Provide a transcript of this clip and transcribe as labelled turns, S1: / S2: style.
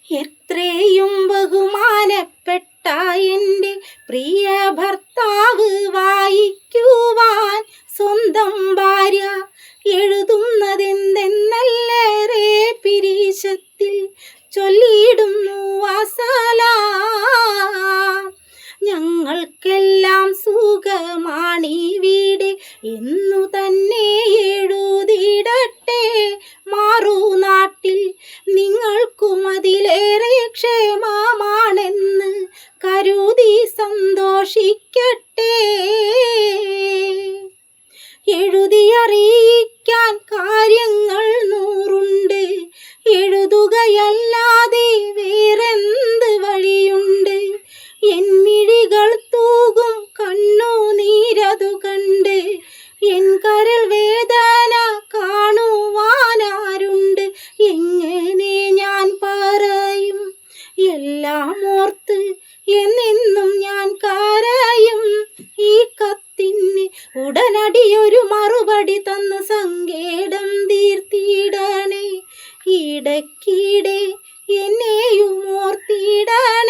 S1: എത്രയും ബഹുമാനപ്പെട്ട എൻ്റെ പ്രിയ ഭർത്താവ് വായിക്കുവാൻ സ്വന്തം ഭാര്യ എഴുതുന്നതെന്തെന്നല്ലേറെ പിരീശത്തിൽ ചൊല്ലിയിടുന്നു വസലാം. ഞങ്ങൾക്കെല്ലാം സുഖമാണിവിടെ എന്നു തന്നെ എഴുതിയിടട്ടെ. മാറുനാട്ടിൽ നിങ്ങൾക്കും അതിലേറെ ക്ഷേമമാണെന്ന് കരുതി സന്തോഷിക്കട്ടെ. എഴുതിയറിയിക്കാൻ കാര്യങ്ങൾ നൂറുണ്ട്, എഴുതുകയല്ലാതെ വേറെന്ത് വഴിയുണ്ട്? എന്മിഴികൾ തൂകും കണ്ണുനീരതു കണ്ട് എൻ കരൾ വേദന കാണുവാനാരുണ്ട്? എങ്ങനെ ഞാൻ പറയും? എല്ലാം ഓർത്ത് എന്നെന്നും ഞാൻ കരയും. ഈ കത്തിന് ഉടനടിയൊരു മറുപടി തന്ന് സങ്കേടം തീർത്തിടണേ. ഇടയ്ക്കിടെ എന്നെയും ഓർത്തിടണേ.